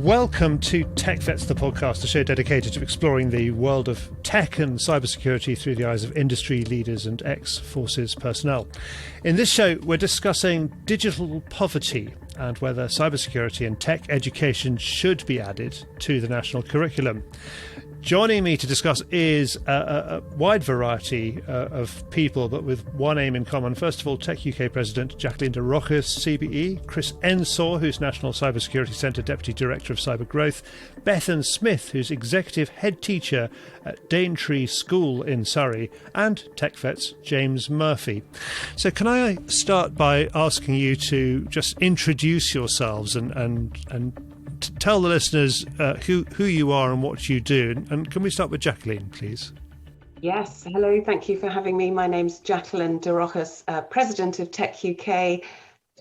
Welcome to TechVets, the podcast, a show dedicated to exploring the world of tech and cybersecurity through the eyes of industry leaders and ex-forces personnel. In this show, we're discussing digital poverty and whether cybersecurity and tech education should be added to the national curriculum. Joining me to discuss is a wide variety of people, but with one aim in common. First of all, Tech UK President Jacqueline de Rochas, CBE, Chris Ensor, who's National Cybersecurity Centre Deputy Director of Cyber Growth, Bethan Smith, who's Executive Head Teacher at Daintree School in Surrey, and TechVets James Murphy. So can I start by asking you to just introduce yourselves and tell the listeners who you are and what you do. And can we start with Jacqueline, please? Yes, hello, thank you for having me. My name's Jacqueline de Rochas, President of Tech UK,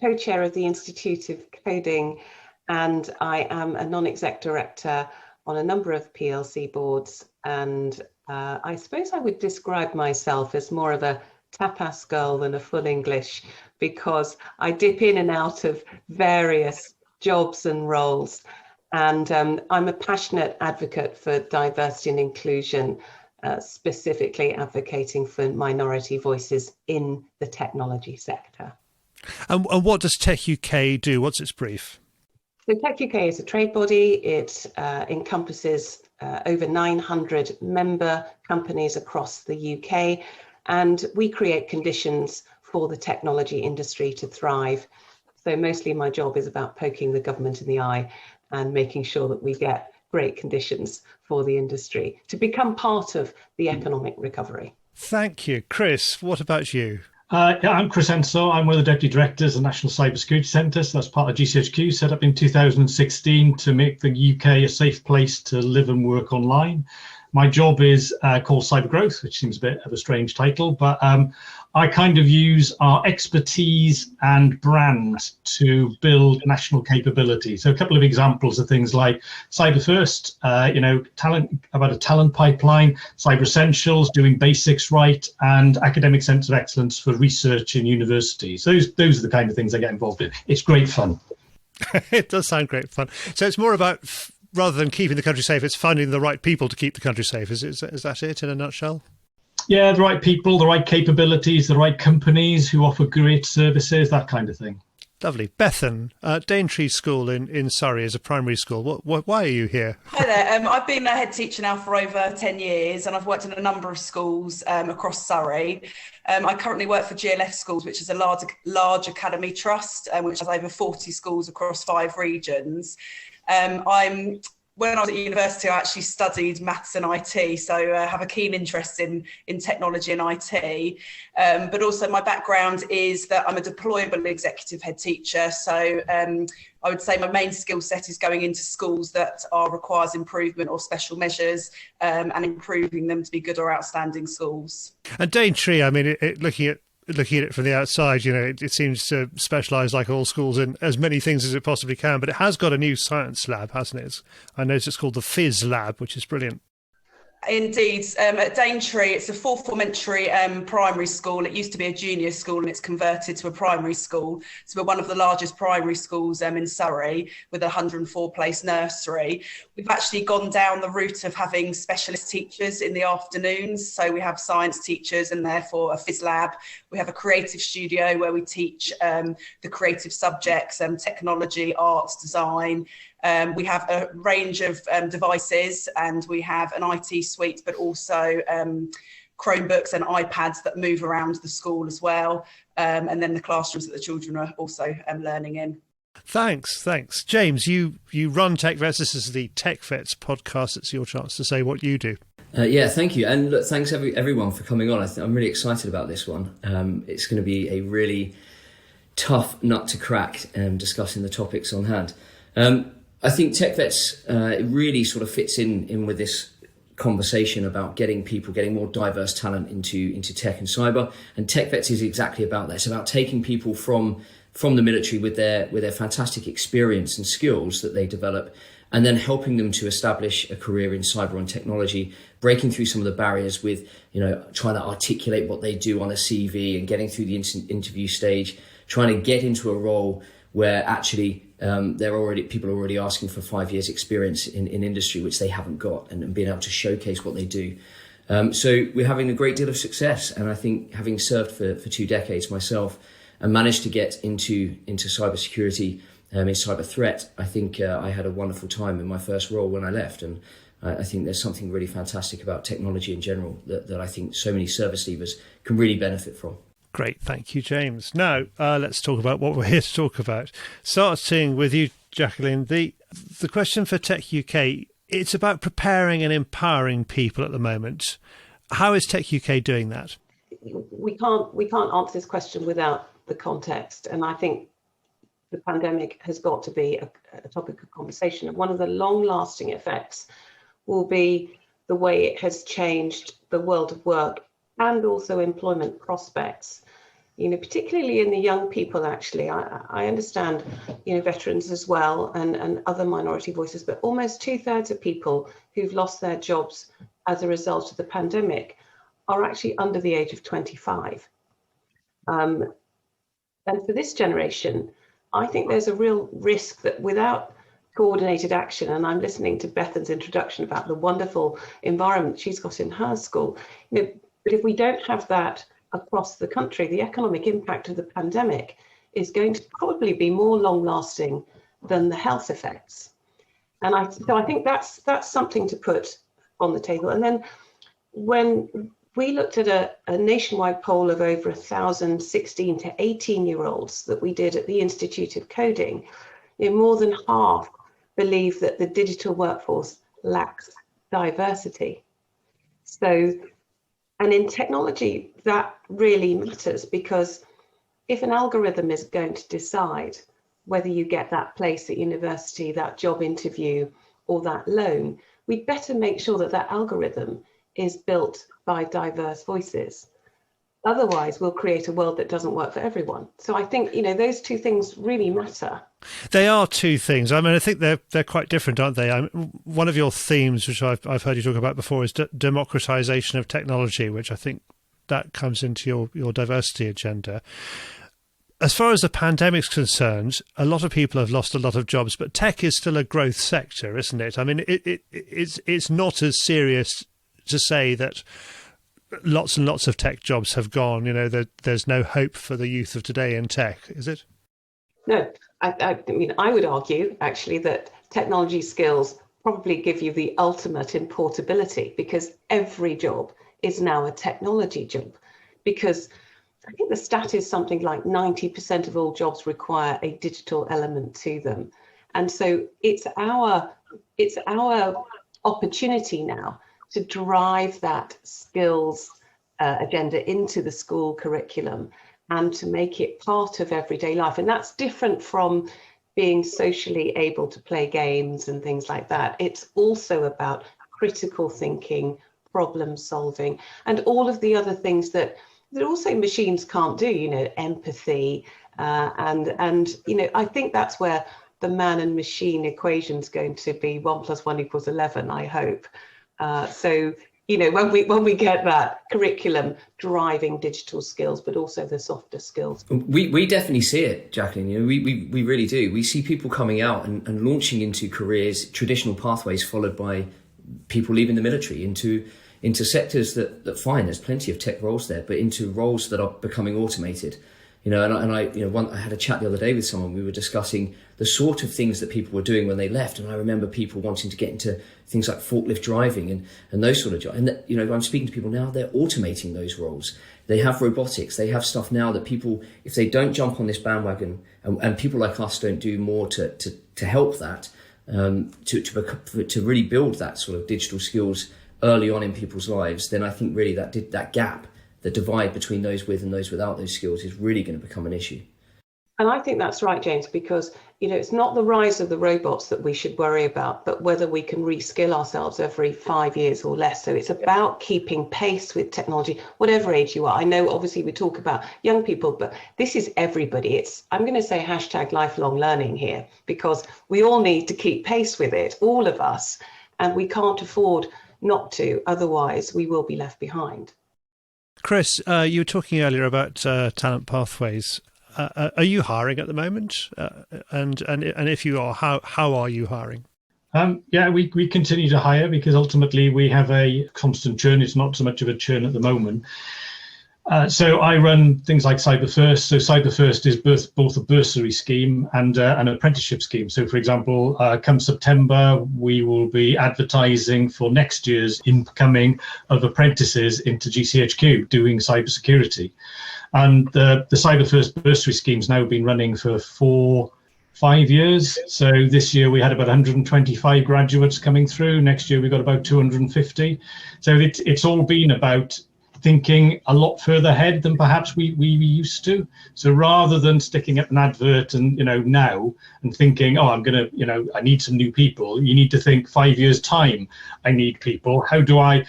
co-chair of the Institute of Coding, and I am a non-exec director on a number of PLC boards. And I suppose I would describe myself as more of a tapas girl than a full English, because I dip in and out of various jobs and roles. And I'm a passionate advocate for diversity and inclusion, specifically advocating for minority voices in the technology sector. And what does Tech UK do? What's its brief? So Tech UK is a trade body. It encompasses over 900 member companies across the UK, and we create conditions for the technology industry to thrive. So mostly my job is about poking the government in the eye and making sure that we get great conditions for the industry to become part of the economic recovery. Thank you. Chris, what about you? I'm Chris Ensor. I'm one of the Deputy Directors of the National Cybersecurity Centre. So that's part of GCHQ, set up in 2016 to make the UK a safe place to live and work online. My job is called Cyber Growth, which seems a bit of a strange title, but I kind of use our expertise and brand to build national capability. So a couple of examples of things like Cyber First, talent, about a talent pipeline, Cyber Essentials, doing basics right, and Academic Centre of Excellence for research in universities. Those are the kind of things I get involved in. It's great fun. It does sound great fun. So it's more about, rather than keeping the country safe, it's finding the right people to keep the country safe. Is that it in a nutshell? Yeah, the right people, the right capabilities, the right companies who offer great services, that kind of thing. Lovely. Bethan, Daintree School in Surrey is a primary school. Why are you here? Hi there. I've been a head teacher now for over 10 years, and I've worked in a number of schools across Surrey. I currently work for GLF Schools, which is a large academy trust, which has over 40 schools across 5 regions. When I was at university, I actually studied maths and IT, so I have a keen interest in technology and IT. But also my background is that I'm a deployable executive head teacher. So I would say my main skill set is going into schools that requires improvement or special measures and improving them to be good or outstanding schools. And Daintree, I mean, looking at it from the outside, it seems to specialise, like all schools, in as many things as it possibly can, but it has got a new science lab, hasn't it? I noticed it's called the Fizz Lab, which is brilliant. Indeed. At Daintree, it's a fourth formentary primary school. It used to be a junior school and it's converted to a primary school. So we're one of the largest primary schools in Surrey with a 104-place nursery. We've actually gone down the route of having specialist teachers in the afternoons. So we have science teachers and therefore a Fizz Lab. We have a creative studio where we teach the creative subjects, technology, arts, design. We have a range of devices, and we have an IT suite, but also Chromebooks and iPads that move around the school as well. And then the classrooms that the children are also learning in. Thanks. James, you run TechVets. This is the TechVets podcast. It's your chance to say what you do. Yeah, thank you. And look, thanks everyone for coming on. I'm really excited about this one. It's going to be a really tough nut to crack discussing the topics on hand. I think TechVets really sort of fits in with this conversation about getting more diverse talent into tech and cyber. And TechVets is exactly about that. It's about taking people from the military with their fantastic experience and skills that they develop, and then helping them to establish a career in cyber and technology, breaking through some of the barriers with, trying to articulate what they do on a CV and getting through the interview stage, trying to get into a role where actually people are already asking for 5 years experience in industry, which they haven't got, and being able to showcase what they do. So we're having a great deal of success, and I think having served for 2 decades myself and managed to get into cybersecurity, in cyber threat, I think I had a wonderful time in my first role when I left, and I think there's something really fantastic about technology in general that I think so many service leavers can really benefit from. Great, thank you, James. Now, let's talk about what we're here to talk about. Starting with you, Jacqueline, the question for Tech UK, it's about preparing and empowering people at the moment. How is Tech UK doing that? We can't answer this question without the context, and I think the pandemic has got to be a topic of conversation. And one of the long-lasting effects will be the way it has changed the world of work and also employment prospects. Particularly in the young people, actually. I understand, veterans as well and other minority voices, but almost 2/3 of people who've lost their jobs as a result of the pandemic are actually under the age of 25. And for this generation, I think there's a real risk that without coordinated action, and I'm listening to Bethan's introduction about the wonderful environment she's got in her school, but if we don't have that across the country, the economic impact of the pandemic is going to probably be more long-lasting than the health effects. And I think that's something to put on the table. And then when we looked at a nationwide poll of over 1,000 16 to 18-year-olds that we did at the Institute of Coding, more than half believe that the digital workforce lacks diversity. And in technology, that really matters, because if an algorithm is going to decide whether you get that place at university, that job interview, or that loan, we'd better make sure that that algorithm is built by diverse voices. Otherwise, we'll create a world that doesn't work for everyone. So I think, those two things really matter. They are two things. I mean, I think they're quite different, aren't they? One of your themes, which I've heard you talk about before, is democratization of technology, which I think that comes into your diversity agenda. As far as the pandemic's concerned, a lot of people have lost a lot of jobs, but tech is still a growth sector, isn't it? I mean, it's not as serious to say that lots and lots of tech jobs have gone. There's no hope for the youth of today in tech, is it? No, I mean, I would argue actually that technology skills probably give you the ultimate in portability, because every job is now a technology job. Because I think the stat is something like 90% of all jobs require a digital element to them. And so it's our opportunity now to drive that skills agenda into the school curriculum and to make it part of everyday life. And that's different from being socially able to play games and things like that. It's also about critical thinking, problem solving, and all of the other things that also machines can't do, empathy. And I think that's where the man and machine equation is going to be 1 + 1 = 11, I hope. When we get that curriculum driving digital skills, but also the softer skills. We definitely see it, Jacqueline. We really do. We see people coming out and launching into careers, traditional pathways, followed by people leaving the military into sectors that fine, there's plenty of tech roles there, but into roles that are becoming automated. I had a chat the other day with someone. We were discussing the sort of things that people were doing when they left, and I remember people wanting to get into things like forklift driving and those sort of jobs. And I'm speaking to people now; they're automating those roles. They have robotics. They have stuff now that people, if they don't jump on this bandwagon, and people like us don't do more to help that, to really build that sort of digital skills early on in people's lives, then I think really that gap, the divide between those with and those without those skills, is really going to become an issue. And I think that's right, James, because it's not the rise of the robots that we should worry about, but whether we can reskill ourselves every 5 years or less. So it's about keeping pace with technology, whatever age you are. I know obviously we talk about young people, but this is everybody. I'm going to say #lifelong learning here, because we all need to keep pace with it, all of us, and we can't afford not to, otherwise we will be left behind. Chris, you were talking earlier about talent pathways. Are you hiring at the moment? And if you are, how are you hiring? Yeah, we continue to hire because ultimately we have a constant churn. It's not so much of a churn at the moment. So I run things like CyberFirst. So CyberFirst is both a bursary scheme and an apprenticeship scheme. So, for example, come September, we will be advertising for next year's incoming of apprentices into GCHQ doing cybersecurity. And the CyberFirst bursary scheme's now been running for 5 years. So this year we had about 125 graduates coming through. Next year we got about 250. So it's all been about thinking a lot further ahead than perhaps we used to. So rather than sticking up an advert and now and thinking, oh, I'm gonna I need some new people, you need to think 5 years time I need people. How do I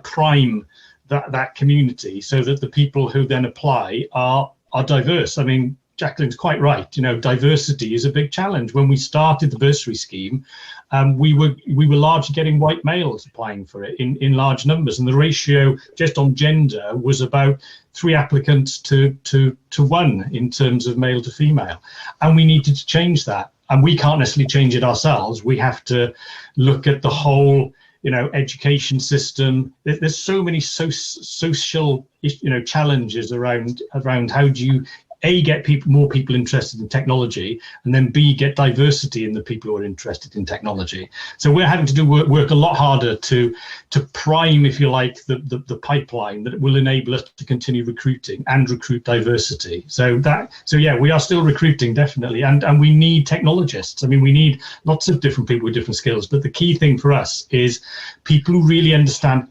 prime that community so that the people who then apply are diverse? I mean, Jacqueline's quite right. Diversity is a big challenge. When we started the bursary scheme, we were largely getting white males applying for it in large numbers, and the ratio just on gender was about 3 applicants to 1 in terms of male to female, and we needed to change that. And we can't necessarily change it ourselves. We have to look at the whole education system. There's so many social challenges around how do you get more people interested in technology, and then B, get diversity in the people who are interested in technology. So we're having to work a lot harder to prime, if you like, the pipeline that will enable us to continue recruiting and recruit diversity. So yeah, we are still recruiting, definitely, and we need technologists. I mean, we need lots of different people with different skills, but the key thing for us is people who really understand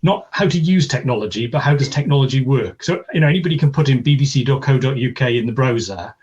not how to use technology, but how does technology work? So, anybody can put in bbc.co.uk in the browser,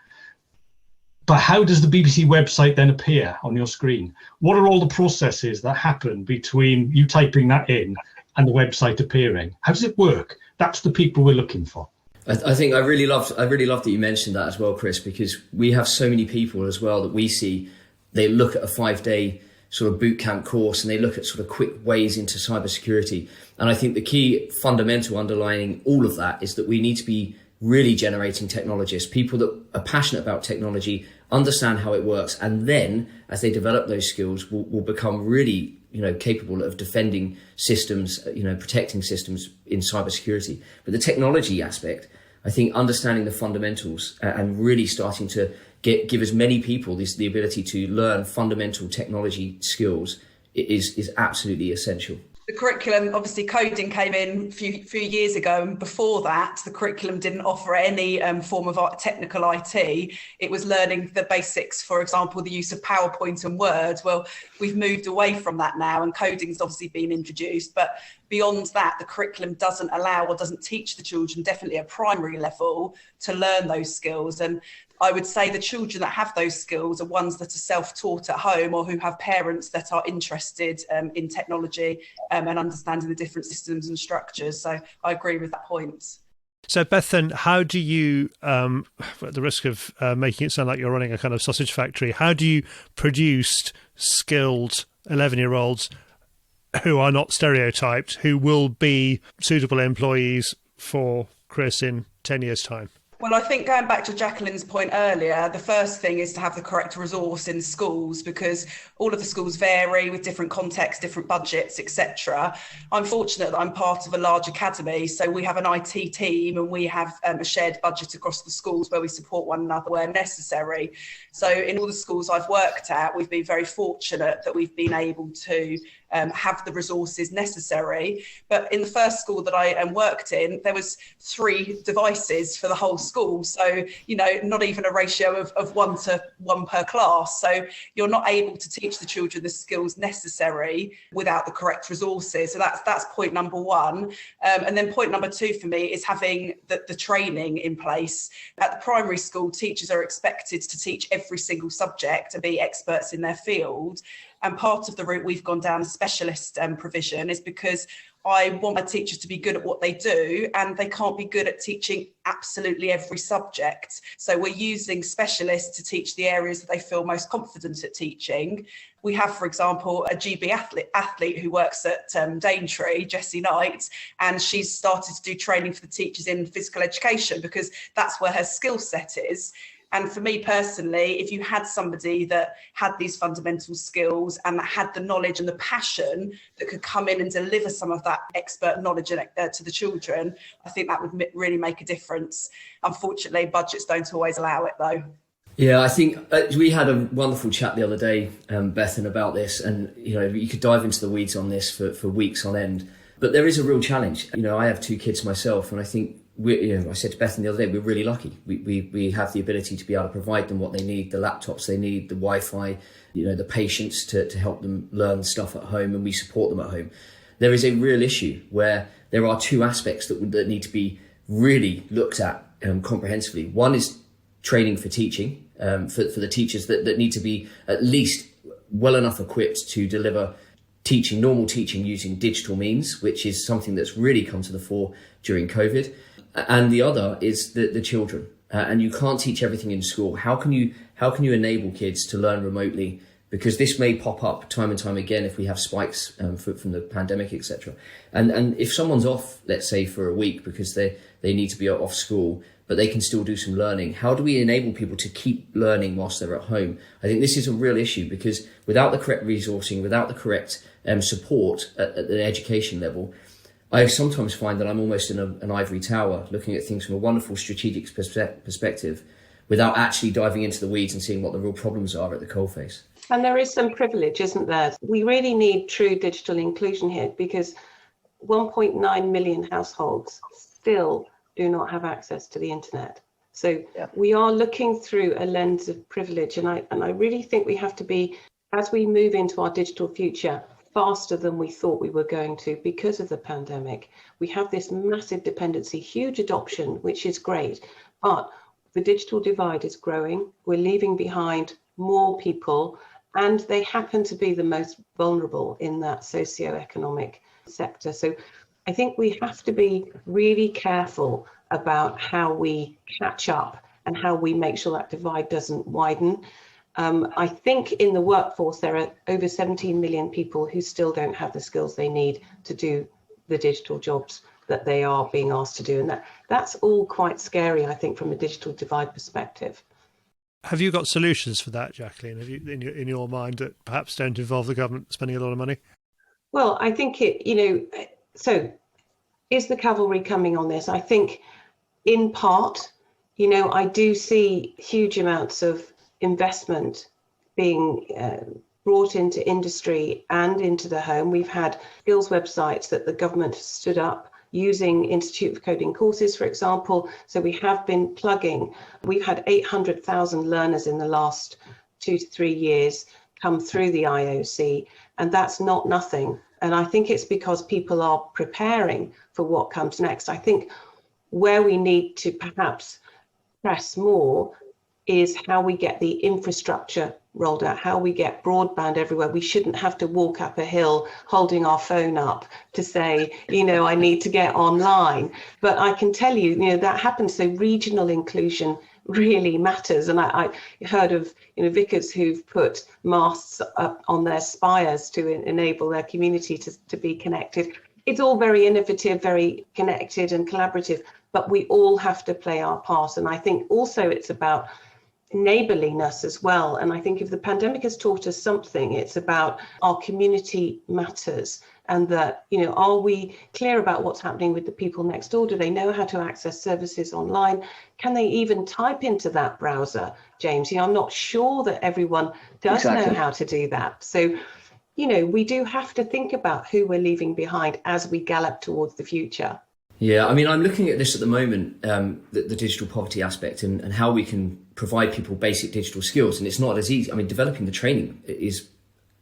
but how does the BBC website then appear on your screen? What are all the processes that happen between you typing that in and the website appearing? How does it work? That's the people we're looking for. I think I really loved that you mentioned that as well, Chris, because we have so many people as well that we see, they look at a 5-day sort of boot camp course and they look at sort of quick ways into cybersecurity. And I think the key fundamental underlying all of that is that we need to be really generating technologists, people that are passionate about technology, understand how it works, and then as they develop those skills will become really capable of defending systems, protecting systems in cybersecurity. But the technology aspect, I think understanding the fundamentals and really starting to give as many people the ability to learn fundamental technology skills is absolutely essential. The curriculum, obviously coding came in a few years ago, and before that the curriculum didn't offer any form of technical IT. It was learning the basics, for example, the use of PowerPoint and Word. Well, we've moved away from that now, and coding's obviously been introduced, but beyond that, the curriculum doesn't allow or doesn't teach the children, definitely at primary level, to learn those skills. And I would say the children that have those skills are ones that are self-taught at home or who have parents that are interested in technology and understanding the different systems and structures. So I agree with that point. So Beth, then how do you, at the risk of making it sound like you're running a kind of sausage factory, how do you produce skilled 11-year-olds who are not stereotyped, who will be suitable employees for Chris in 10 years' time? Well, I think going back to Jacqueline's point earlier, the first thing is to have the correct resource in schools, because all of the schools vary with different contexts, different budgets, etc. I'm fortunate that I'm part of a large academy, so we have an IT team and we have a shared budget across the schools where we support one another where necessary. So in all the schools I've worked at, we've been very fortunate that we've been able to have the resources necessary. But in the first school that I worked in, there was 3 devices for the whole school. So, not even a ratio of 1 to 1 per class. So you're not able to teach the children the skills necessary without the correct resources. So that's point number 1. And then point number 2 for me is having the training in place. At the primary school, teachers are expected to teach every single subject and be experts in their field. And part of the route we've gone down, specialist provision, is because I want my teachers to be good at what they do, and they can't be good at teaching absolutely every subject. So we're using specialists to teach the areas that they feel most confident at teaching. We have, for example, a GB athlete who works at Daintree, Jessie Knight, and she's started to do training for the teachers in physical education because that's where her skill set is. And for me personally, if you had somebody that had these fundamental skills and that had the knowledge and the passion that could come in and deliver some of that expert knowledge to the children, I think that would really make a difference. Unfortunately, budgets don't always allow it though. Yeah, I think we had a wonderful chat the other day, Bethan, about this, and you could dive into the weeds on this for weeks on end. But there is a real challenge. I have 2 kids myself, and I think I said to Bethan the other day, we're really lucky. We have the ability to be able to provide them what they need, the laptops they need, the Wi-Fi, the patience to help them learn stuff at home, and we support them at home. There is a real issue where there are 2 aspects that need to be really looked at comprehensively. One is training for teaching, for the teachers that need to be at least well enough equipped to deliver normal teaching using digital means, which is something that's really come to the fore during COVID. And the other is the children. And you can't teach everything in school. How can you enable kids to learn remotely? Because this may pop up time and time again if we have spikes from the pandemic, etc. And if someone's off, let's say for a week because they need to be off school, but they can still do some learning. How do we enable people to keep learning whilst they're at home? I think this is a real issue because without the correct resourcing, without the correct support at the education level, I sometimes find that I'm almost in an ivory tower looking at things from a wonderful strategic perspective without actually diving into the weeds and seeing what the real problems are at the coalface. And there is some privilege, isn't there? We really need true digital inclusion here because 1.9 million households still do not have access to the internet. So we are looking through a lens of privilege. And I really think we have to be, as we move into our digital future, faster than we thought we were going to because of the pandemic. We have this massive dependency, huge adoption, which is great, but the digital divide is growing. We're leaving behind more people, and they happen to be the most vulnerable in that socioeconomic sector. So I think we have to be really careful about how we catch up and how we make sure that divide doesn't widen. I think in the workforce, there are over 17 million people who still don't have the skills they need to do the digital jobs that they are being asked to do. And that's all quite scary, I think, from a digital divide perspective. Have you got solutions for that, Jacqueline? Have you, in your mind, that perhaps don't involve the government spending a lot of money? Well, I think so is the cavalry coming on this? I think in part, I do see huge amounts of investment being brought into industry and into the home. We've had skills websites that the government has stood up using Institute of Coding courses, for example. So we have been plugging. We've had 800,000 learners in the last 2 to 3 years come through the IOC, and that's not nothing. And I think it's because people are preparing for what comes next. I think where we need to perhaps press more is how we get the infrastructure rolled out, how we get broadband everywhere. We shouldn't have to walk up a hill holding our phone up to say, I need to get online. But I can tell you, that happens. So regional inclusion really matters. And I heard of vicars who've put masts up on their spires to enable their community to be connected. It's all very innovative, very connected and collaborative, but we all have to play our part. And I think also it's about neighborliness as well. And I think if the pandemic has taught us something, it's about our community matters, and that, are we clear about what's happening with the people next door? Do they know how to access services online? Can they even type into that browser, James? I'm not sure that everyone does know how to do that. So, we do have to think about who we're leaving behind as we gallop towards the future. Yeah, I mean, I'm looking at this at the moment, the digital poverty aspect and how we can provide people basic digital skills. And it's not as easy. I mean, developing the training is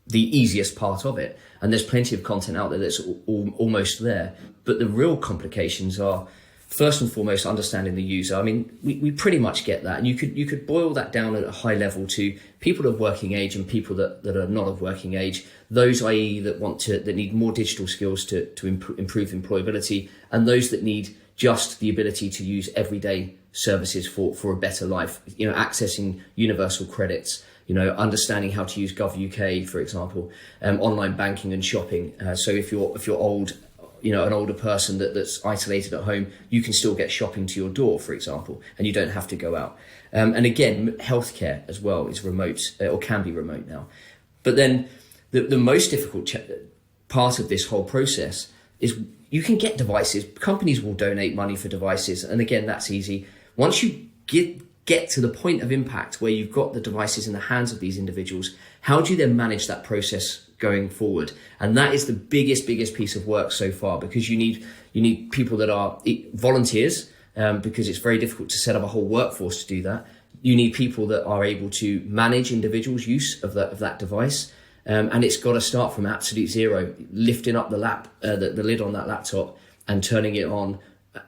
the easiest part of it. And there's plenty of content out there that's almost there. But the real complications are first and foremost, understanding the user. I mean, we pretty much get that. And you could boil that down at a high level to people of working age and people that are not of working age, those, i.e. that need more digital skills to improve employability, and those that need just the ability to use everyday services for a better life, accessing universal credits, understanding how to use Gov UK, for example, online banking and shopping. So if you're old, an older person that's isolated at home, you can still get shopping to your door, for example, and you don't have to go out. And again, healthcare as well is remote, or can be remote now. But then the most difficult part of this whole process is you can get devices. Companies will donate money for devices. And again, that's easy. Once you get to the point of impact where you've got the devices in the hands of these individuals, how do you then manage that process going forward? And that is the biggest piece of work so far, because you need people that are volunteers, because it's very difficult to set up a whole workforce to do that. You need people that are able to manage individuals' use of that device. And it's got to start from absolute zero, lifting up the lid on that laptop and turning it on.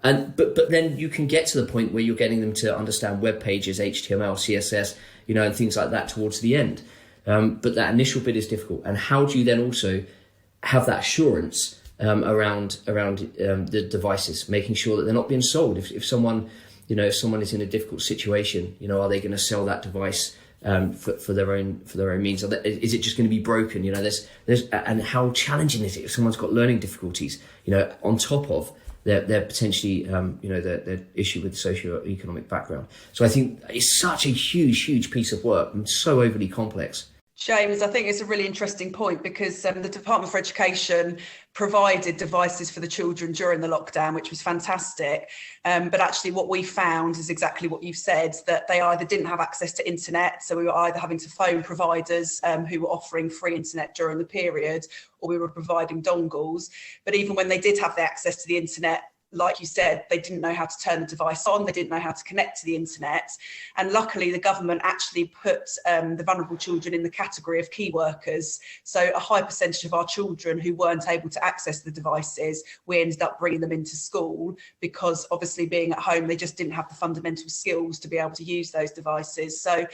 But then you can get to the point where you're getting them to understand web pages, HTML, CSS, and things like that towards the end. But that initial bit is difficult. And how do you then also have that assurance around the devices, making sure that they're not being sold? If someone is in a difficult situation, are they going to sell that device for their own means? Is it just going to be broken? And how challenging is it if someone's got learning difficulties? On top of their potentially their issue with socio-economic background. So I think it's such a huge piece of work and so overly complex. James, I think it's a really interesting point, because the Department for Education provided devices for the children during the lockdown, which was fantastic. But actually what we found is exactly what you've said, that they either didn't have access to internet, so we were either having to phone providers who were offering free internet during the period, or we were providing dongles. But even when they did have the access to the internet, like you said, they didn't know how to turn the device on, they didn't know how to connect to the internet. And luckily, the government actually put the vulnerable children in the category of key workers. So a high percentage of our children who weren't able to access the devices, we ended up bringing them into school, because obviously being at home, they just didn't have the fundamental skills to be able to use those devices. So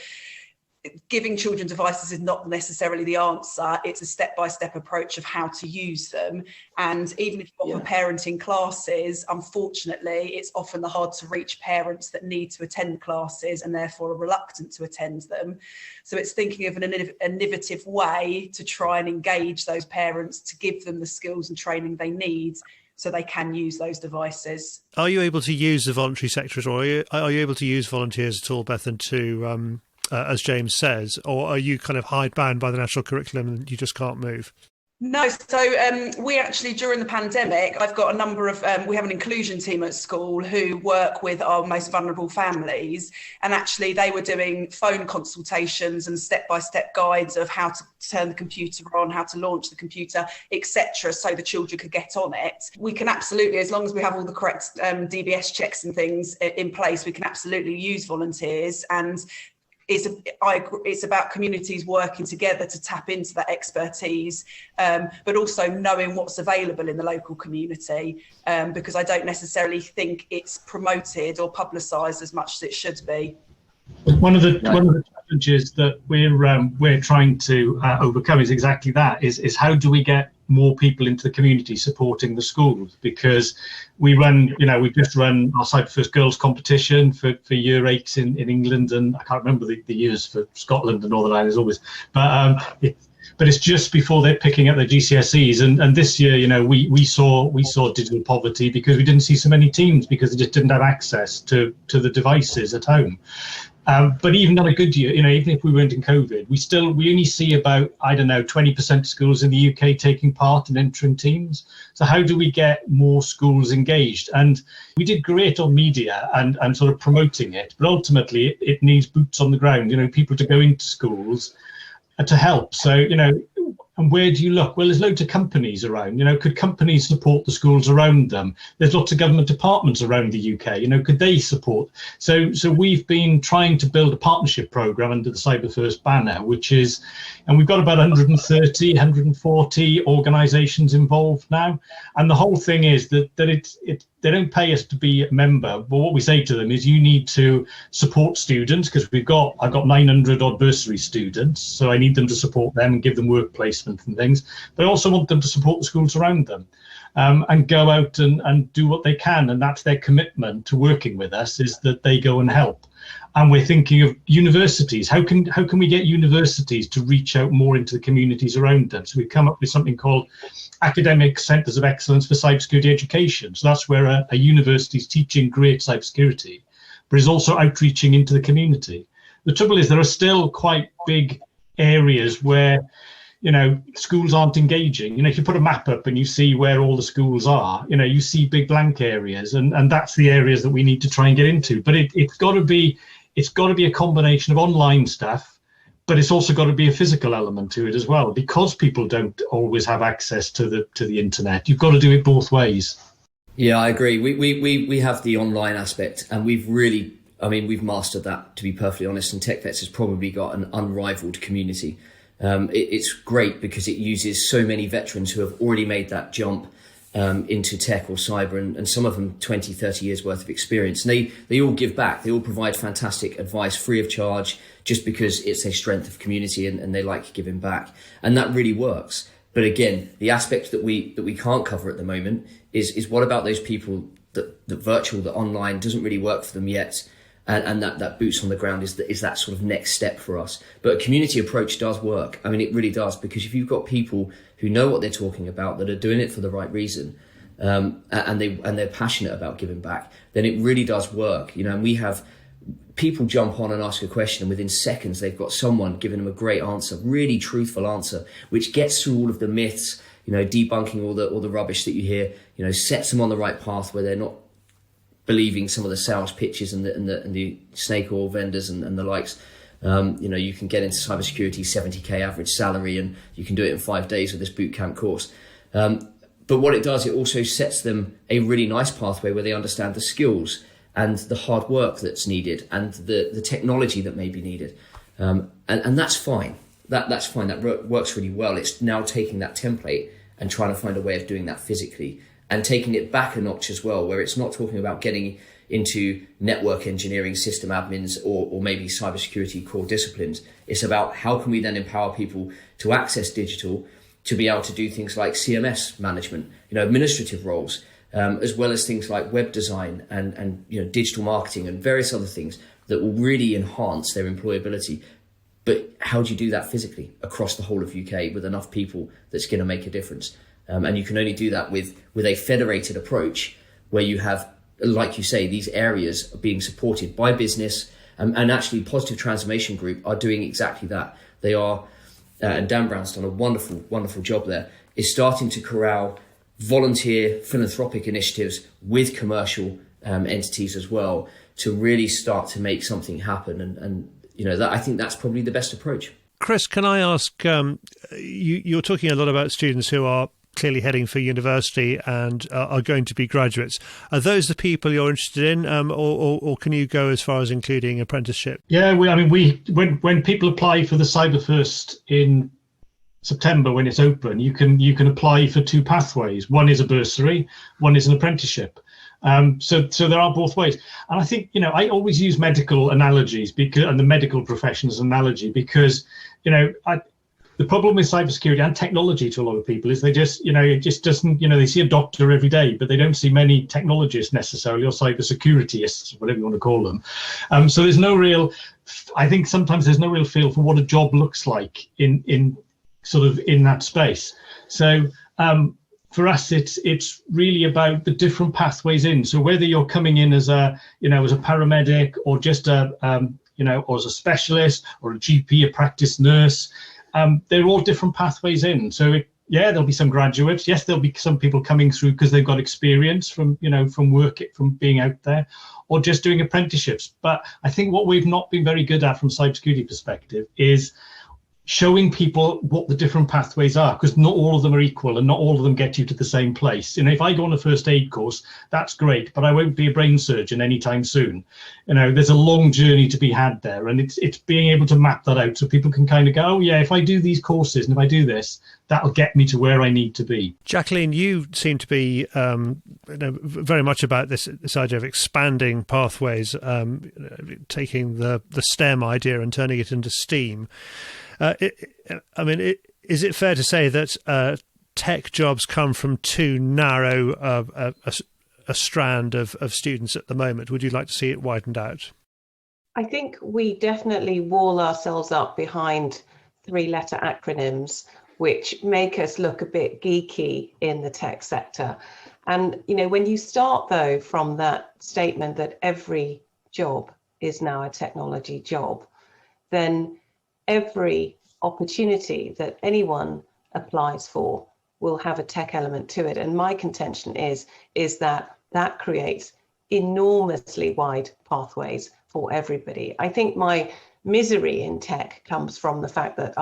giving children devices is not necessarily the answer. It's a step-by-step approach of how to use them. And even if you offer parenting classes, unfortunately, it's often the hard to reach parents that need to attend classes and therefore are reluctant to attend them. So it's thinking of an innovative way to try and engage those parents, to give them the skills and training they need so they can use those devices. Are you able to use the voluntary sector, or are you able to use volunteers at all, Bethan, to as James says, or are you kind of hidebound by the national curriculum and you just can't move? No, so we actually, during the pandemic, I've got a number of, we have an inclusion team at school who work with our most vulnerable families, and actually they were doing phone consultations and step-by-step guides of how to turn the computer on, how to launch the computer, etc., so the children could get on it. We can absolutely, as long as we have all the correct DBS checks and things in place, we can absolutely use volunteers. And it's about communities working together to tap into that expertise, but also knowing what's available in the local community, because I don't necessarily think it's promoted or publicised as much as it should be. One of the challenges that we're trying to overcome is exactly that: is how do we get more people into the community supporting the schools? Because we've just run our Cyber First Girls competition for year 8 in England, and I can't remember the years for Scotland and Northern Ireland as always, but it's just before they're picking up their GCSEs, and this year, we saw digital poverty because we didn't see so many teams, because they just didn't have access to the devices at home. But even on a good year, even if we weren't in COVID, we only see about, 20% of schools in the UK taking part in entering teams. So how do we get more schools engaged? And we did great on media and sort of promoting it, but ultimately it needs boots on the ground, people to go into schools to help. So, and where do you look? Well, there's loads of companies around. Could companies support the schools around them? There's lots of government departments around the UK. Could they support? So we've been trying to build a partnership program under the Cyber First banner, and we've got about 140 organisations involved now. And the whole thing is that they don't pay us to be a member, but what we say to them is you need to support students, because I've got 900 odd bursary students, so I need them to support them and give them work placement and things. But I also want them to support the schools around them, and go out and do what they can. And that's their commitment to working with us, is that they go and help. And we're thinking of universities. How can we get universities to reach out more into the communities around them? So we've come up with something called Academic Centres of Excellence for Cybersecurity Education. So that's where a university is teaching great cybersecurity, but is also outreaching into the community. The trouble is there are still quite big areas where, schools aren't engaging. If you put a map up and you see where all the schools are, you see big blank areas, and that's the areas that we need to try and get into. But it's got to be a combination of online stuff, but it's also got to be a physical element to it as well, because people don't always have access to the internet. You've got to do it both ways. Yeah, I agree. We have the online aspect, and we've mastered that, to be perfectly honest, and TechVets has probably got an unrivaled community. It's great because it uses so many veterans who have already made that jump into tech or cyber, and some of them 20, 30 years worth of experience. And they all give back. They all provide fantastic advice free of charge, just because it's a strength of community and they like giving back. And that really works. But again, the aspect that we can't cover at the moment is what about those people that virtual, that online doesn't really work for them yet. And that boots on the ground is that sort of next step for us. But a community approach does work. I mean, it really does, because if you've got people who know what they're talking about, that are doing it for the right reason, and they're passionate about giving back, then it really does work. And we have people jump on and ask a question, and within seconds they've got someone giving them a great answer, really truthful answer, which gets through all of the myths, debunking all the rubbish that you hear, sets them on the right path where they're not believing some of the sales pitches and the snake oil vendors and the likes. You can get into cybersecurity, 70k average salary, and you can do it in 5 days with this bootcamp course. But what it does, it also sets them a really nice pathway where they understand the skills and the hard work that's needed and the technology that may be needed. And that's fine. That's fine. That works really well. It's now taking that template and trying to find a way of doing that physically, and taking it back a notch as well, where it's not talking about getting into network engineering, system admins, or maybe cybersecurity core disciplines. It's about how can we then empower people to access digital, to be able to do things like CMS management, administrative roles, as well as things like web design and digital marketing and various other things that will really enhance their employability. But how do you do that physically across the whole of UK with enough people that's going to make a difference? And you can only do that with a federated approach, where you have, like you say, these areas being supported by business, and actually Positive Transformation Group are doing exactly that. They are, and Dan Brown's done a wonderful, wonderful job there, is starting to corral volunteer philanthropic initiatives with commercial entities as well, to really start to make something happen. And that, I think that's probably the best approach. Chris, can I ask, you're talking a lot about students who are clearly heading for university and are going to be graduates. Are those the people you're interested in, or can you go as far as including apprenticeship? Yeah, when people apply for the Cyber First in September, when it's open, you can apply for two pathways. One is a bursary, one is an apprenticeship. So there are both ways. And I think, I always use medical analogies and the medical profession as an analogy, because, the problem with cybersecurity and technology to a lot of people is they just, it just doesn't, they see a doctor every day, but they don't see many technologists necessarily, or cybersecuritists, whatever you want to call them. So there's no real, I think sometimes there's no real feel for what a job looks like in that space. So for us, it's really about the different pathways in. So whether you're coming in as a paramedic, or just or as a specialist, or a GP, a practice nurse, they're all different pathways in. So there'll be some graduates. Yes, there'll be some people coming through because they've got experience from being out there, or just doing apprenticeships. But I think what we've not been very good at from cybersecurity perspective is showing people what the different pathways are, because not all of them are equal and not all of them get you to the same place. If I go on a first aid course, that's great, but I won't be a brain surgeon anytime soon. There's a long journey to be had there, and it's being able to map that out so people can kind of go, oh yeah, if I do these courses and if I do this, that'll get me to where I need to be. Jacqueline, you seem to be very much about this idea of expanding pathways, taking the STEM idea and turning it into STEAM. Is it fair to say that tech jobs come from too narrow a strand of students at the moment? Would you like to see it widened out? I think we definitely wall ourselves up behind 3-letter acronyms, which make us look a bit geeky in the tech sector. And, when you start, though, from that statement that every job is now a technology job, then every opportunity that anyone applies for will have a tech element to it. And my contention is that creates enormously wide pathways for everybody. I think my misery in tech comes from the fact that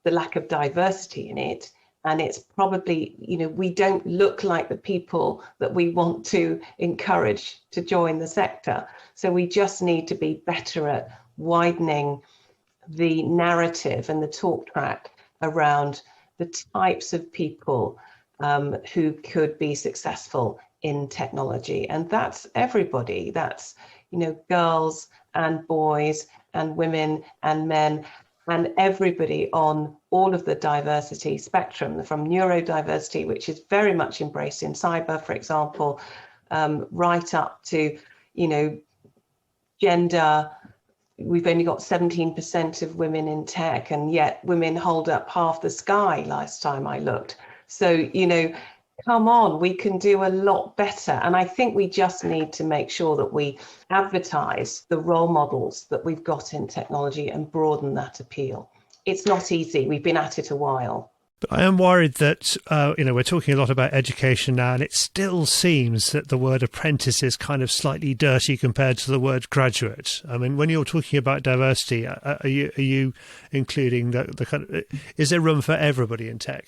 the lack of diversity in it. And it's probably, we don't look like the people that we want to encourage to join the sector. So we just need to be better at widening the narrative and the talk track around the types of people who could be successful in technology. And that's everybody. That's, girls and boys and women and men and everybody on all of the diversity spectrum, from neurodiversity, which is very much embraced in cyber, for example, right up to, gender. We've only got 17% of women in tech, and yet women hold up half the sky last time I looked. So, come on, we can do a lot better. And I think we just need to make sure that we advertise the role models that we've got in technology and broaden that appeal. It's not easy. We've been at it a while. But I am worried that, we're talking a lot about education now, and it still seems that the word apprentice is kind of slightly dirty compared to the word graduate. I mean, when you're talking about diversity, are you including the kind of, is there room for everybody in tech?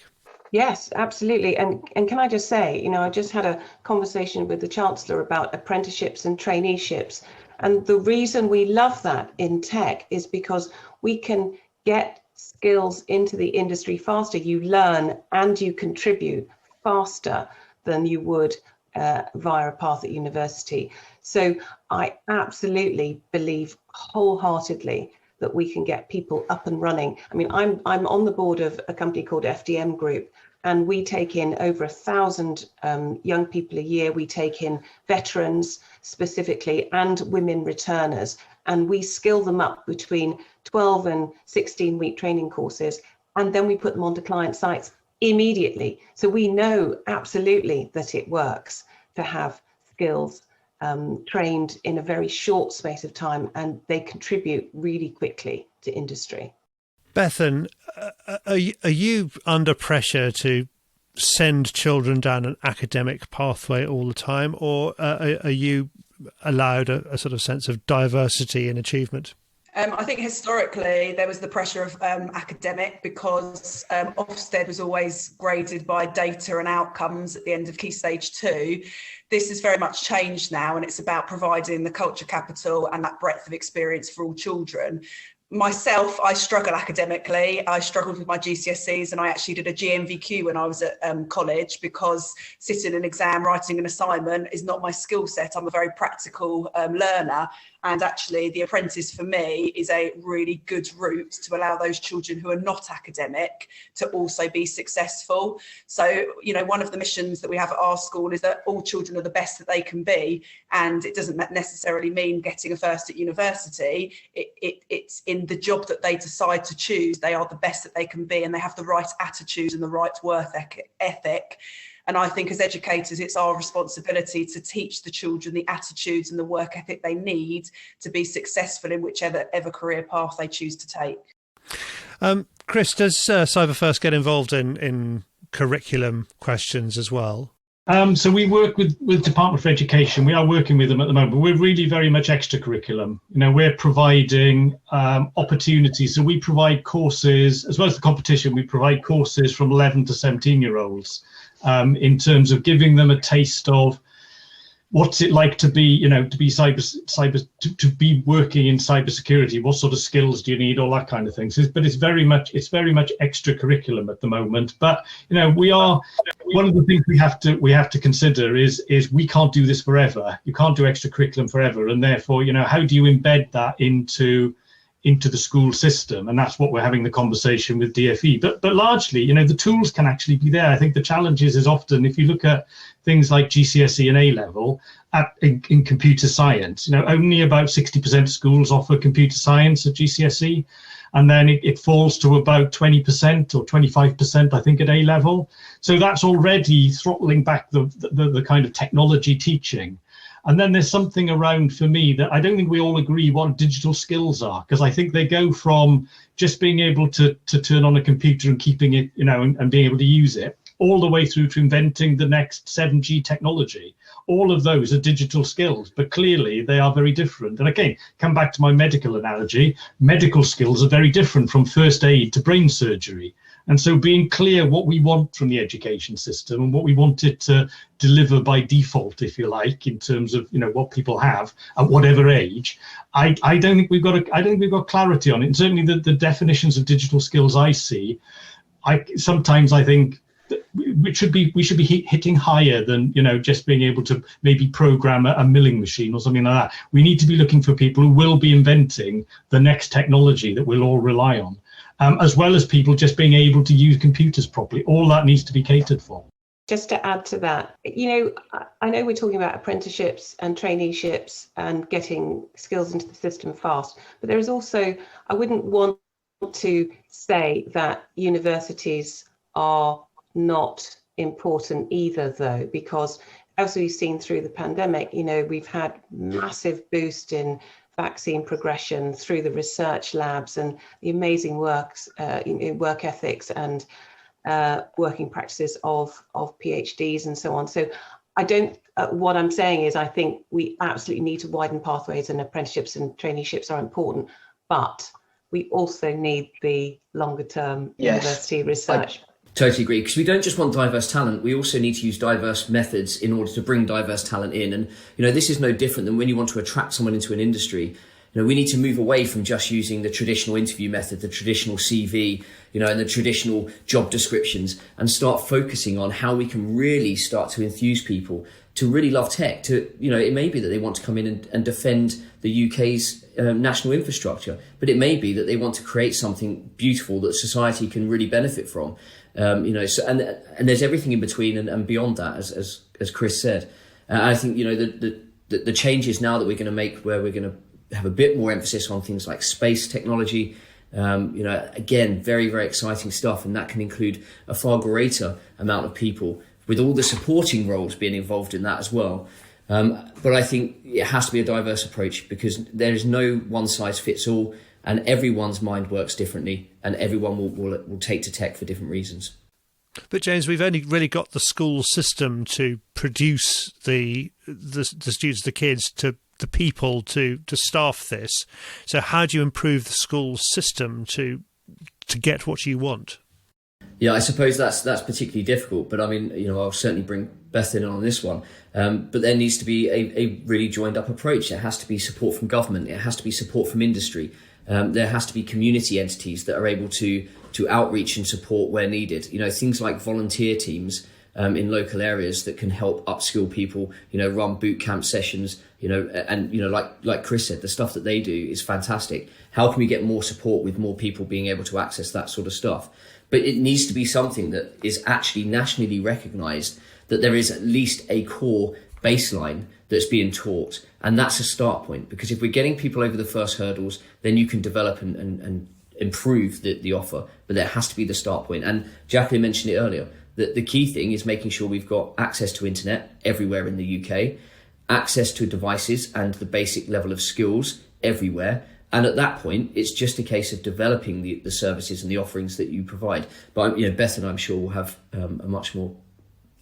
Yes, absolutely. And can I just say, I just had a conversation with the Chancellor about apprenticeships and traineeships. And the reason we love that in tech is because we can get skills into the industry faster. You learn and you contribute faster than you would via a path at university. So I absolutely believe wholeheartedly that we can get people up and running. I mean, I'm on the board of a company called FDM Group, and we take in over 1,000 young people a year. We take in veterans specifically and women returners, and we skill them up between 12 and 16-week training courses, and then we put them onto client sites immediately. So we know absolutely that it works to have skills trained in a very short space of time, and they contribute really quickly to industry. Bethan, are you under pressure to send children down an academic pathway all the time, or are you allowed a sort of sense of diversity in achievement? I think historically there was the pressure of academic, because Ofsted was always graded by data and outcomes at the end of Key Stage 2. This has very much changed now, and it's about providing the culture capital and that breadth of experience for all children. Myself, I struggle academically. I struggled with my GCSEs, and I actually did a GMVQ when I was at college, because sitting an exam, writing an assignment is not my skill set. I'm a very practical learner. And actually, the apprentice for me is a really good route to allow those children who are not academic to also be successful. So, one of the missions that we have at our school is that all children are the best that they can be. And it doesn't necessarily mean getting a first at university. It's in the job that they decide to choose. They are the best that they can be, and they have the right attitude and the right work ethic. And I think as educators, it's our responsibility to teach the children the attitudes and the work ethic they need to be successful in whichever career path they choose to take. Chris, does Cyber First get involved in curriculum questions as well? So we work with Department for Education. We are working with them at the moment. We're really very much extra curriculum. We're providing opportunities. So we provide courses, as well as the competition, we provide courses from 11 to 17-year-olds in terms of giving them a taste of what's it like to be, to be to be working in cybersecurity. What sort of skills do you need? All that kind of things. But it's very much extra curriculum at the moment. But we are, one of the things we have to consider is we can't do this forever. You can't do extra curriculum forever, and therefore, how do you embed that into the school system? And that's what we're having the conversation with DFE. But largely, the tools can actually be there. I think the challenge is often, if you look at things like GCSE and A-level in computer science, only about 60% of schools offer computer science at GCSE, and then it falls to about 20% or 25%, I think, at A-level. So that's already throttling back the kind of technology teaching. And then there's something around, for me, that I don't think we all agree what digital skills are, because I think they go from just being able to turn on a computer and keeping it, and being able to use it, all the way through to inventing the next 7G technology. All of those are digital skills, but clearly they are very different. And again, come back to my medical analogy, medical skills are very different from first aid to brain surgery. And so being clear what we want from the education system and what we want it to deliver by default, if you like, in terms of what people have at whatever age, I don't think we've got clarity on it. And certainly the definitions of digital skills I see, sometimes I think we should be hitting higher than just being able to maybe program a milling machine or something like that. We need to be looking for people who will be inventing the next technology that we'll all rely on. As well as people just being able to use computers properly. All that needs to be catered for. Just to add to that, I know we're talking about apprenticeships and traineeships and getting skills into the system fast, but there is also, I wouldn't want to say that universities are not important either, though, because as we've seen through the pandemic, we've had massive boost in vaccine progression through the research labs and the amazing work ethics and working practices of PhDs and so on. So what I'm saying is I think we absolutely need to widen pathways, and apprenticeships and traineeships are important, but we also need the longer term university research. Totally agree, because we don't just want diverse talent, we also need to use diverse methods in order to bring diverse talent in. And this is no different than when you want to attract someone into an industry. We need to move away from just using the traditional interview method, the traditional CV, and the traditional job descriptions, and start focusing on how we can really start to enthuse people to really love tech. It may be that they want to come in and defend the UK's national infrastructure, but it may be that they want to create something beautiful that society can really benefit from. And there's everything in between and beyond that, as Chris said. I think the changes now that we're going to make, where we're going to have a bit more emphasis on things like space technology. Again, very, very exciting stuff, and that can include a far greater amount of people, with all the supporting roles being involved in that as well. But I think it has to be a diverse approach, because there is no one size fits all, and everyone's mind works differently, and everyone will take to tech for different reasons. But James, we've only really got the school system to produce the students, the kids, to the people to staff this. So how do you improve the school system to get what you want? Yeah, I suppose that's particularly difficult, but I mean, I'll certainly bring Beth in on this one. But there needs to be a really joined up approach. There has to be support from government. It has to be support from industry. There has to be community entities that are able to outreach and support where needed. Things like volunteer teams in local areas that can help upskill people, run boot camp sessions, and like Chris said, the stuff that they do is fantastic. How can we get more support with more people being able to access that sort of stuff? But it needs to be something that is actually nationally recognised, that there is at least a core baseline that's being taught. And that's a start point, because if we're getting people over the first hurdles, then you can develop and improve the offer. But there has to be the start point. And Jacqueline mentioned it earlier, that the key thing is making sure we've got access to internet everywhere in the UK, access to devices and the basic level of skills everywhere. And at that point, it's just a case of developing the services and the offerings that you provide. But Beth and I'm sure will have a much more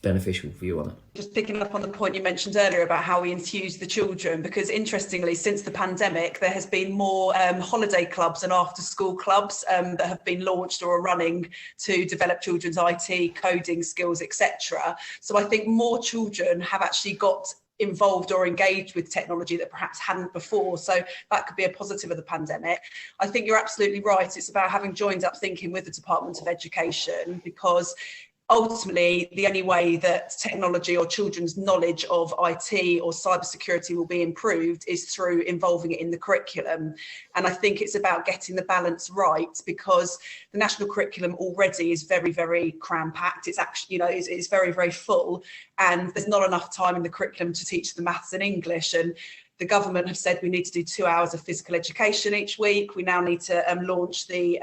beneficial view on it. Just picking up on the point you mentioned earlier about how we infuse the children, because interestingly, since the pandemic, there has been more holiday clubs and after school clubs that have been launched or are running to develop children's IT, coding skills, etc. So I think more children have actually got involved or engaged with technology that perhaps hadn't before. So that could be a positive of the pandemic. I think you're absolutely right. It's about having joined up thinking with the Department of Education, because ultimately, the only way that technology or children's knowledge of IT or cybersecurity will be improved is through involving it in the curriculum. And I think it's about getting the balance right, because the national curriculum already is very, very cram-packed. It's actually, it's very, very full, and there's not enough time in the curriculum to teach the maths and English. And the government have said we need to do 2 hours of physical education each week. We now need to launch the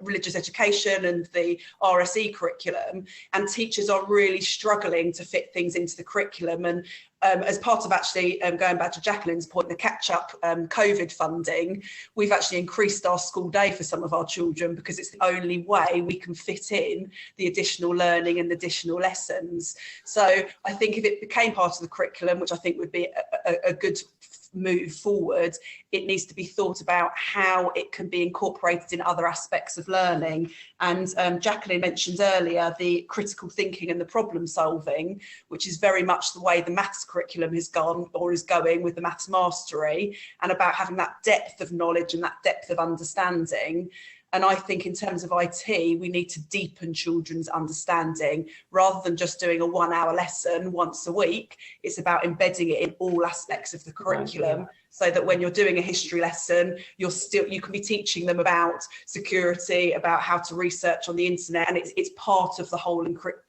religious education and the RSE curriculum, and teachers are really struggling to fit things into the curriculum. And as part of actually going back to Jacqueline's point, the catch-up COVID funding, we've actually increased our school day for some of our children, because it's the only way we can fit in the additional learning and additional lessons. So I think if it became part of the curriculum, which I think would be a good move forward, it needs to be thought about how it can be incorporated in other aspects of learning. And Jacqueline mentioned earlier the critical thinking and the problem solving, which is very much the way the maths curriculum has gone or is going with the maths mastery, and about having that depth of knowledge and that depth of understanding. And I think in terms of IT, we need to deepen children's understanding rather than just doing a 1 hour lesson once a week. It's about embedding it in all aspects of the curriculum, so that when you're doing a history lesson, you can be teaching them about security, about how to research on the internet, and it's part of the whole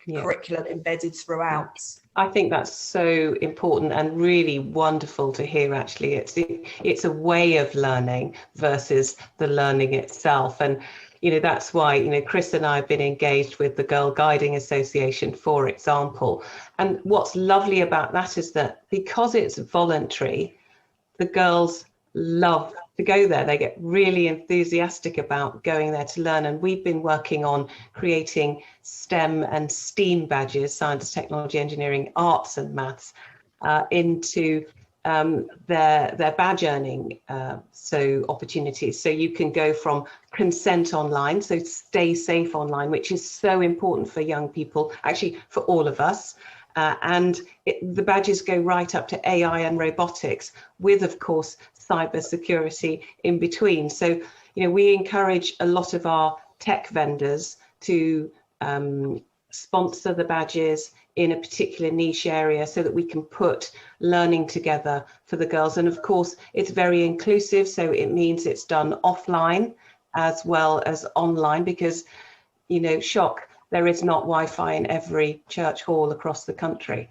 curriculum embedded throughout. I think that's so important and really wonderful to hear. Actually, it's a way of learning versus the learning itself. And that's why Chris and I have been engaged with the Girl Guiding Association, for example. And what's lovely about that is that because it's voluntary, the girls love to go there. They get really enthusiastic about going there to learn. And we've been working on creating STEM and STEAM badges, science, technology, engineering, arts and maths, into their badge earning opportunities. So you can go from consent online, so stay safe online, which is so important for young people, actually for all of us. The badges go right up to AI and robotics, with, of course, cyber security in between. So, we encourage a lot of our tech vendors to sponsor the badges in a particular niche area, so that we can put learning together for the girls. And of course, it's very inclusive, so it means it's done offline as well as online, because, shock, there is not Wi-Fi in every church hall across the country.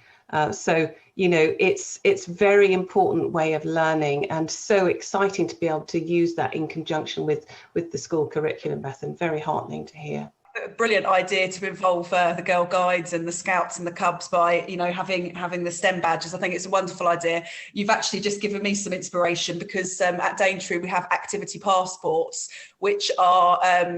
So it's very important way of learning, and so exciting to be able to use that in conjunction with the school curriculum, Beth, and very heartening to hear. A brilliant idea to involve the Girl Guides and the Scouts and the Cubs by having the STEM badges. I think it's a wonderful idea. You've actually just given me some inspiration, because at Daintree we have activity passports, which are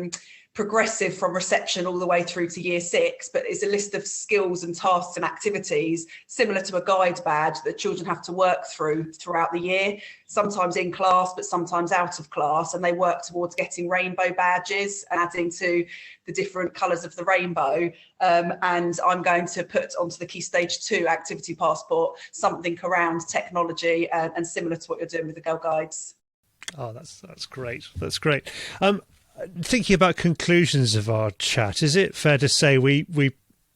progressive from reception all the way through to year 6, but it's a list of skills and tasks and activities similar to a guide badge that children have to work throughout the year, sometimes in class but sometimes out of class, and they work towards getting rainbow badges and adding to the different colours of the rainbow. And I'm going to put onto the Key Stage 2 activity passport something around technology and similar to what you're doing with the Girl Guides. Oh, that's great. That's great. Thinking about conclusions of our chat, is it fair to say we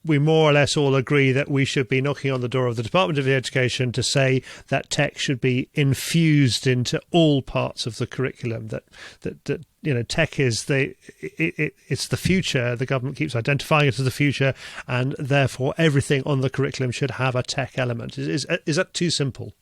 more or less all agree that we should be knocking on the door of the Department of Education to say that tech should be infused into all parts of the curriculum, that tech is it's the future. The government keeps identifying it as the future, and therefore everything on the curriculum should have a tech element. Is that too simple?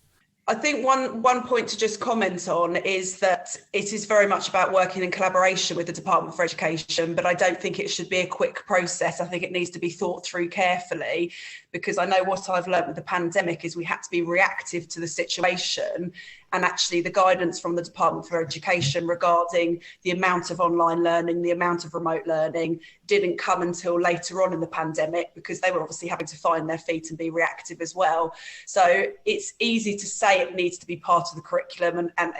I think one point to just comment on is that it is very much about working in collaboration with the Department for Education, but I don't think it should be a quick process. I think it needs to be thought through carefully, because I know what I've learned with the pandemic is we had to be reactive to the situation. And actually the guidance from the Department for Education regarding the amount of online learning, the amount of remote learning didn't come until later on in the pandemic, because they were obviously having to find their feet and be reactive as well. So it's easy to say it needs to be part of the curriculum and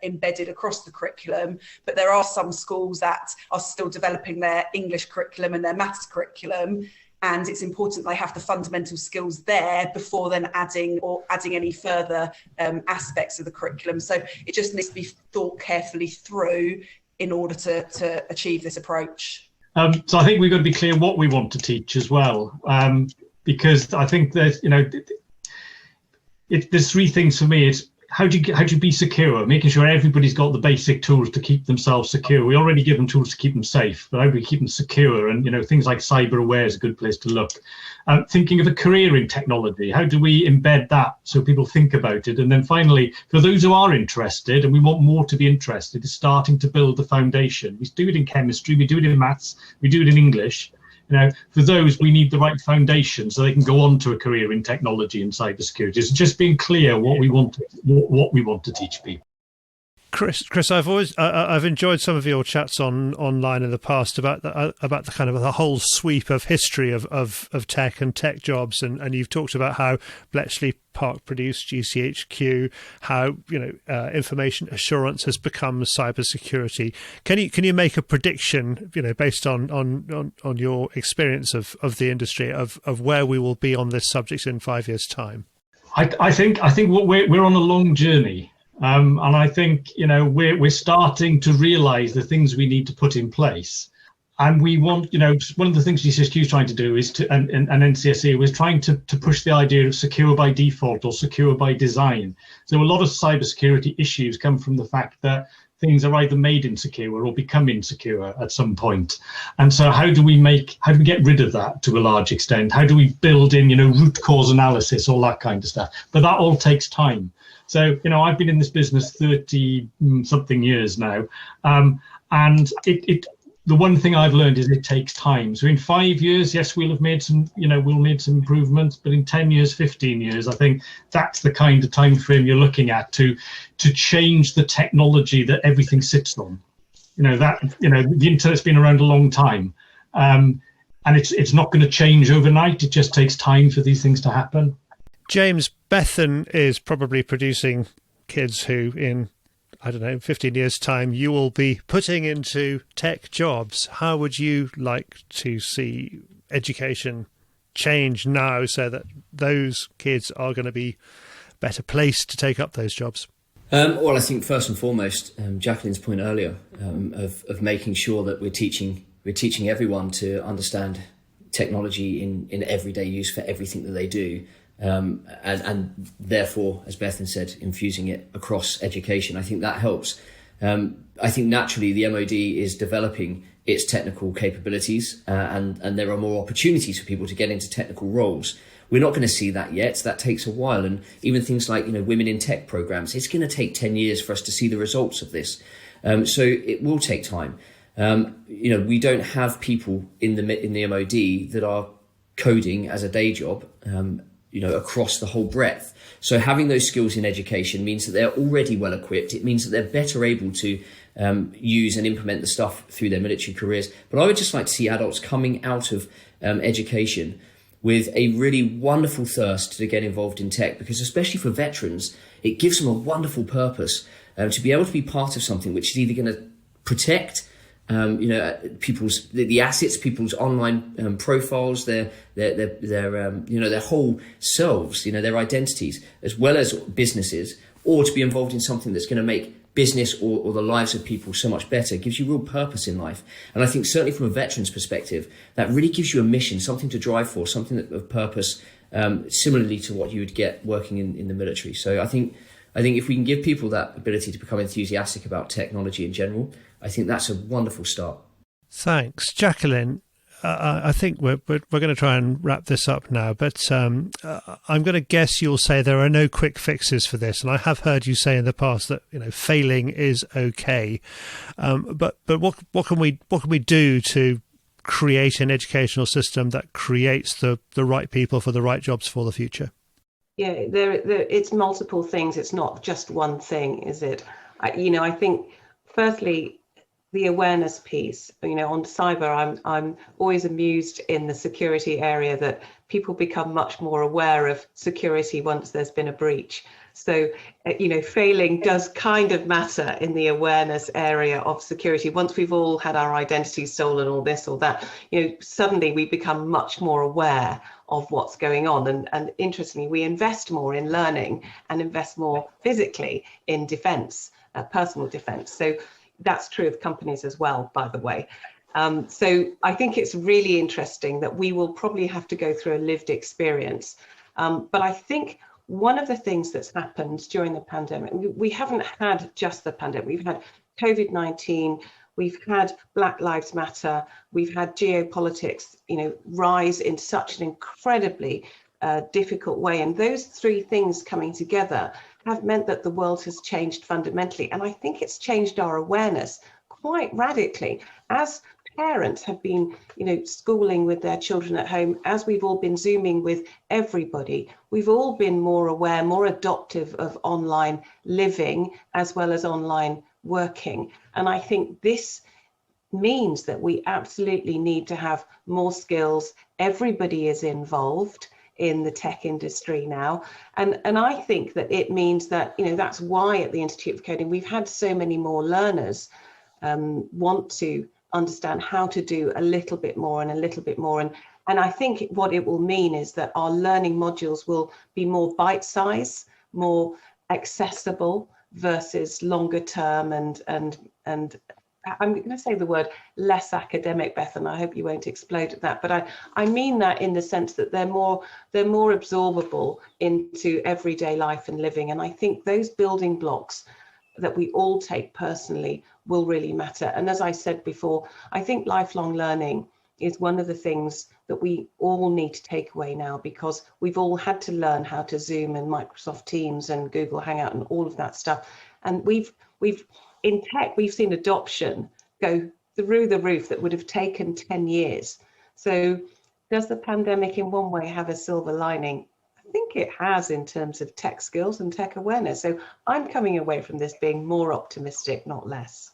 embedded across the curriculum, but there are some schools that are still developing their English curriculum and their maths curriculum, and it's important they have the fundamental skills there before then adding any further aspects of the curriculum. So it just needs to be thought carefully through in order to achieve this approach. So I think we've got to be clear what we want to teach as well, because I think there's there's three things for me. It's how do you be secure, making sure everybody's got the basic tools to keep themselves secure. We already give them tools to keep them safe, but how do we keep them secure? And things like cyber aware is a good place to look. Thinking of a career in technology, how do we embed that so people think about it? And then finally, for those who are interested, and we want more to be interested, is starting to build the foundation. We do it in chemistry, we do it in maths, we do it in English. For those, we need the right foundation so they can go on to a career in technology and cybersecurity. It's just being clear what we want to teach people. Chris, I've enjoyed some of your chats online in the past about the kind of the whole sweep of history of tech and tech jobs, and you've talked about how Bletchley Park produced GCHQ, how information assurance has become cybersecurity. Can you make a prediction, based on your experience of the industry, of where we will be on this subject in 5 years' time? I think we're on a long journey. And I think, we're starting to realise the things we need to put in place. And we want, one of the things GCHQ is trying to do is and NCSE was trying to push the idea of secure by default or secure by design. So a lot of cybersecurity issues come from the fact that things are either made insecure or become insecure at some point. And so how do we get rid of that to a large extent? How do we build in, root cause analysis, all that kind of stuff? But that all takes time. So, I've been in this business 30 something years now. And the one thing I've learned is it takes time. So in 5 years, yes, we'll have made some, we'll made some improvements, but in 10 years, 15 years, I think that's the kind of time frame you're looking at to change the technology that everything sits on. The internet's been around a long time. And it's not going to change overnight. It just takes time for these things to happen. James, Bethan is probably producing kids who in, 15 years' time, you will be putting into tech jobs. How would you like to see education change now so that those kids are going to be better placed to take up those jobs? Well, I think first and foremost, Jacqueline's point earlier of making sure that we're teaching everyone to understand technology in everyday use for everything that they do. And therefore, as Bethan said, infusing it across education. I think that helps. I think naturally the MOD is developing its technical capabilities and there are more opportunities for people to get into technical roles. We're not going to see that yet. That takes a while. And even things like, women in tech programs, it's going to take 10 years for us to see the results of this. So it will take time. We don't have people in the MOD that are coding as a day job, across the whole breadth. So having those skills in education means that they're already well equipped. It means that they're better able to use and implement the stuff through their military careers. But I would just like to see adults coming out of education with a really wonderful thirst to get involved in tech, because especially for veterans, it gives them a wonderful purpose to be able to be part of something which is either going to protect people's the assets, people's online profiles, their whole selves, their identities, as well as businesses, or to be involved in something that's going to make business or the lives of people so much better. It gives you real purpose in life. And I think certainly from a veteran's perspective, that really gives you a mission, something to drive for, something of purpose, similarly to what you would get working in the military. So I think if we can give people that ability to become enthusiastic about technology in general, I think that's a wonderful start. Thanks. Jacqueline, I think we're going to try and wrap this up now, but I'm going to guess you'll say there are no quick fixes for this. And I have heard you say in the past that, failing is okay. But what can we do to create an educational system that creates the right people for the right jobs for the future? Yeah, it's multiple things. It's not just one thing, is it? I think firstly, the awareness piece, on cyber, I'm always amused in the security area that people become much more aware of security once there's been a breach. So, failing does kind of matter in the awareness area of security. Once we've all had our identities stolen or this or that, suddenly we become much more aware of what's going on. And interestingly, we invest more in learning and invest more physically in defense, personal defense. So that's true of companies as well, by the way. So I think it's really interesting that we will probably have to go through a lived experience. But I think one of the things that's happened during the pandemic, we haven't had just the pandemic, we've had COVID-19, we've had Black Lives Matter, we've had geopolitics, rise in such an incredibly difficult way. And those three things coming together have meant that the world has changed fundamentally. And I think it's changed our awareness quite radically. As parents have been, schooling with their children at home, as we've all been Zooming with everybody, we've all been more aware, more adoptive of online living as well as online working. And I think this means that we absolutely need to have more skills. Everybody is involved in the tech industry now. And I think that it means that, that's why at the Institute of Coding, we've had so many more learners want to understand how to do a little bit more and a little bit more. And I think what it will mean is that our learning modules will be more bite-sized, more accessible versus longer term and I'm going to say the word less academic, Beth, and I hope you won't explode at that. But I mean that in the sense that they're more absorbable into everyday life and living. And I think those building blocks that we all take personally will really matter. And as I said before, I think lifelong learning is one of the things that we all need to take away now, because we've all had to learn how to Zoom and Microsoft Teams and Google Hangout and all of that stuff. And we've in tech, we've seen adoption go through the roof that would have taken 10 years. So does the pandemic in one way have a silver lining? I think it has in terms of tech skills and tech awareness. So I'm coming away from this being more optimistic, not less.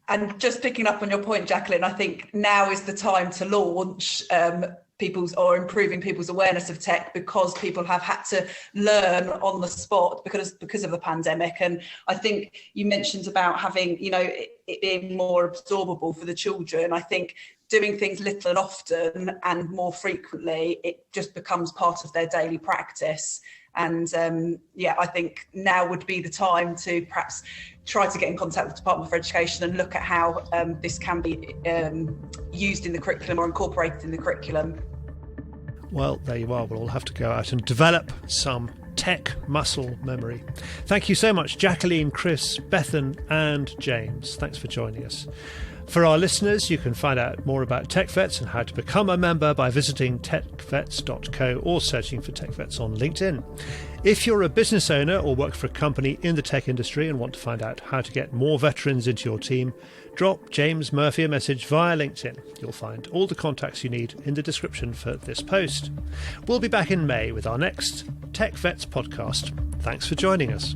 And just picking up on your point, Jacqueline, I think now is the time to launch improving people's awareness of tech, because people have had to learn on the spot because of the pandemic. And I think you mentioned about having, it being more absorbable for the children. I think doing things little and often and more frequently, it just becomes part of their daily practice. And I think now would be the time to perhaps try to get in contact with the Department for Education and look at how this can be used in the curriculum or incorporated in the curriculum. Well, there you are. We'll all have to go out and develop some tech muscle memory. Thank you so much, Jacqueline, Chris, Bethan and James. Thanks for joining us. For our listeners, you can find out more about TechVets and how to become a member by visiting techvets.co or searching for TechVets on LinkedIn. If you're a business owner or work for a company in the tech industry and want to find out how to get more veterans into your team, drop James Murphy a message via LinkedIn. You'll find all the contacts you need in the description for this post. We'll be back in May with our next TechVets podcast. Thanks for joining us.